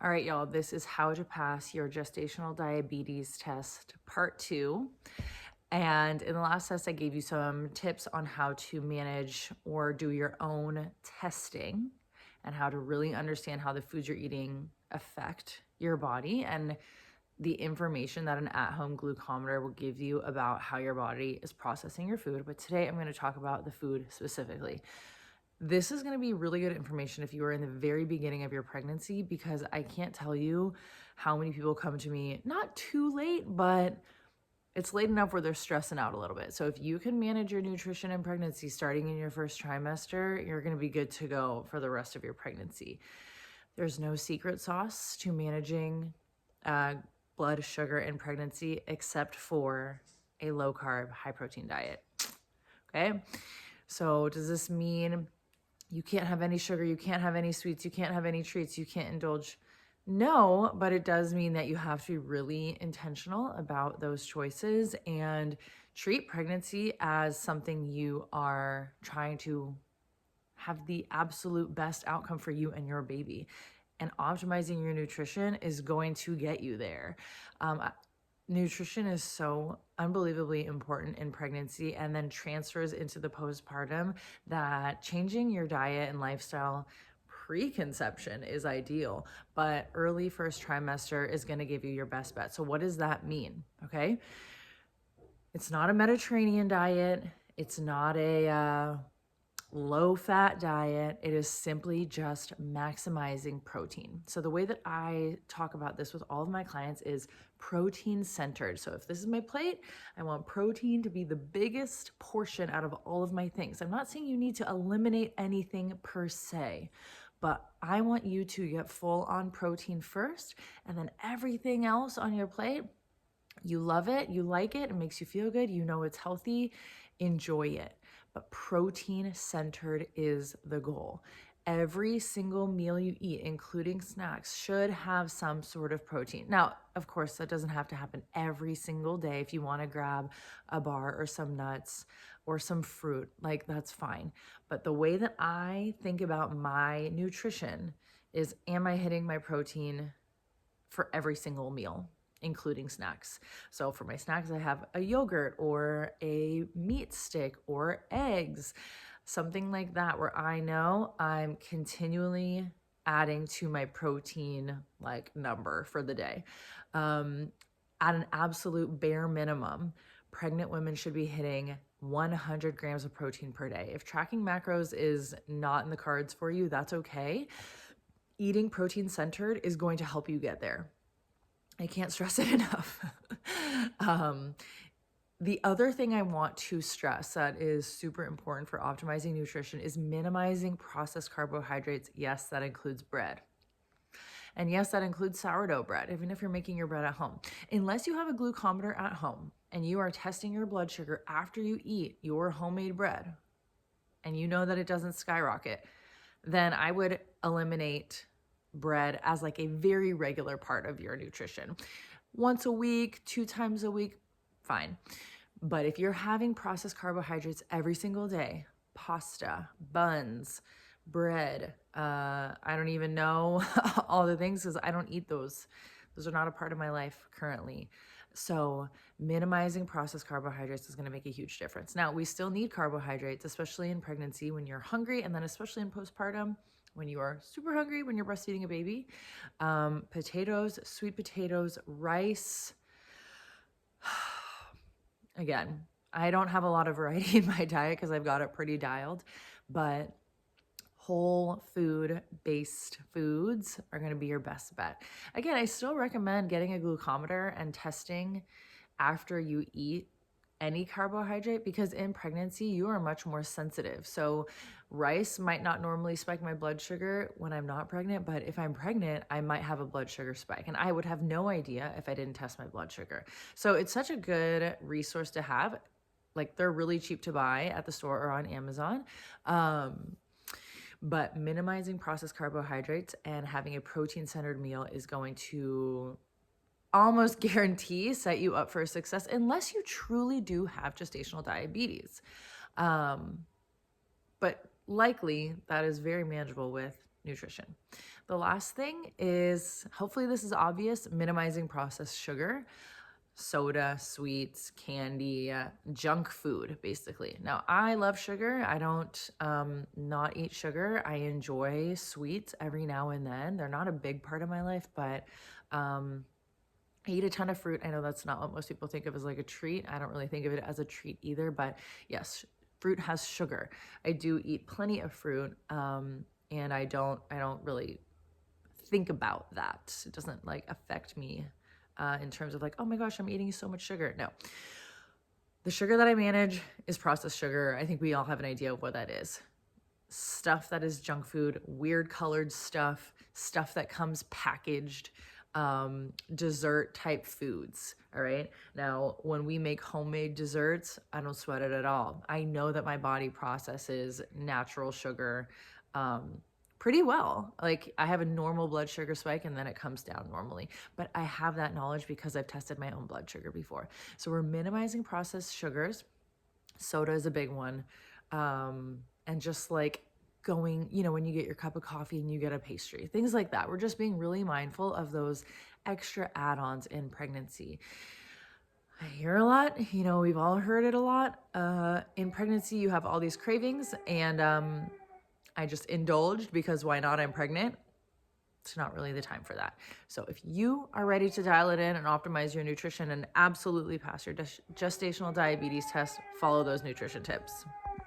All right, y'all, this is how to pass your gestational diabetes test, part 2. And in the last test, I gave you some tips on how to manage or do your own testing and how to really understand how the foods you're eating affect your body and the information that an at-home glucometer will give you about how your body is processing your food. But today I'm going to talk about the food specifically. This is going to be really good information if you are in the very beginning of your pregnancy, because I can't tell you how many people come to me, not too late, but it's late enough where they're stressing out a little bit. So if you can manage your nutrition in pregnancy starting in your first trimester, you're going to be good to go for the rest of your pregnancy. There's no secret sauce to managing blood sugar in pregnancy except for a low carb, high protein diet. Okay. So does this mean you can't have any sugar, you can't have any sweets, you can't have any treats, you can't indulge? No, but it does mean that you have to be really intentional about those choices and treat pregnancy as something you are trying to have the absolute best outcome for you and your baby. And optimizing your nutrition is going to get you there. Nutrition is so unbelievably important in pregnancy and then transfers into the postpartum, that changing your diet and lifestyle pre-conception is ideal, but early first trimester is going to give you your best bet. So what does that mean? Okay. It's not a Mediterranean diet. It's not a low-fat diet. It is simply just maximizing protein. So the way that I talk about this with all of my clients is protein-centered. So if this is my plate, I want protein to be the biggest portion out of all of my things. I'm not saying you need to eliminate anything per se, but I want you to get full on protein first, and then everything else on your plate, you love it, you like it, it makes you feel good, you know it's healthy, enjoy it. But protein centered is the goal. Every single meal you eat, including snacks, should have some sort of protein. Now, of course, that doesn't have to happen every single day. If you want to grab a bar or some nuts or some fruit, like that's fine. But the way that I think about my nutrition is, am I hitting my protein for every single meal, including snacks? So for my snacks, I have a yogurt or a meat stick or eggs, something like that, where I know I'm continually adding to my protein like number for the day. At an absolute bare minimum, pregnant women should be hitting 100 grams of protein per day. If tracking macros is not in the cards for you, that's okay. Eating protein centered is going to help you get there. I can't stress it enough. The other thing I want to stress that is super important for optimizing nutrition is minimizing processed carbohydrates. Yes, that includes bread. And yes, that includes sourdough bread, even if you're making your bread at home. Unless you have a glucometer at home and you are testing your blood sugar after you eat your homemade bread and you know that it doesn't skyrocket, then I would eliminate bread as like a very regular part of your nutrition. Once a week, 2 times a week, fine. But if you're having processed carbohydrates every single day, pasta, buns, bread, I don't even know all the things because I don't eat those. Those are not a part of my life currently. So minimizing processed carbohydrates is going to make a huge difference. Now, we still need carbohydrates, especially in pregnancy when you're hungry, and then especially in postpartum when you are super hungry, when you're breastfeeding a baby. Potatoes, sweet potatoes, rice. Again, I don't have a lot of variety in my diet because I've got it pretty dialed, but whole food based foods are going to be your best bet. Again, I still recommend getting a glucometer and testing after you eat any carbohydrate, because in pregnancy you are much more sensitive. So rice might not normally spike my blood sugar when I'm not pregnant, but if I'm pregnant, I might have a blood sugar spike, and I would have no idea if I didn't test my blood sugar. So it's such a good resource to have. Like, they're really cheap to buy at the store or on Amazon. But minimizing processed carbohydrates and having a protein-centered meal is going to almost guarantee set you up for success, unless you truly do have gestational diabetes. But likely that is very manageable with nutrition. The last thing is, hopefully this is obvious, minimizing processed sugar, soda, sweets, candy, junk food, basically. Now, I love sugar. I don't not eat sugar. I enjoy sweets every now and then. They're not a big part of my life, but I eat a ton of fruit. I know that's not what most people think of as like a treat. I don't really think of it as a treat either, but yes, fruit has sugar. I do eat plenty of fruit, and I don't really think about that. It doesn't like affect me in terms of like, oh my gosh, I'm eating so much sugar. No, the sugar that I manage is processed sugar. I think we all have an idea of what that is. Stuff that is junk food, weird colored stuff, stuff that comes packaged, dessert type foods. All right. Now, when we make homemade desserts, I don't sweat it at all. I know that my body processes natural sugar pretty well. Like I have a normal blood sugar spike and then it comes down normally. But I have that knowledge because I've tested my own blood sugar before. So we're minimizing processed sugars. Soda is a big one. And just like going, when you get your cup of coffee and you get a pastry, things like that. We're just being really mindful of those extra add-ons in pregnancy. I hear a lot, we've all heard it a lot. In pregnancy, you have all these cravings, and I just indulged because why not? I'm pregnant. It's not really the time for that. So if you are ready to dial it in and optimize your nutrition and absolutely pass your gestational diabetes test, follow those nutrition tips.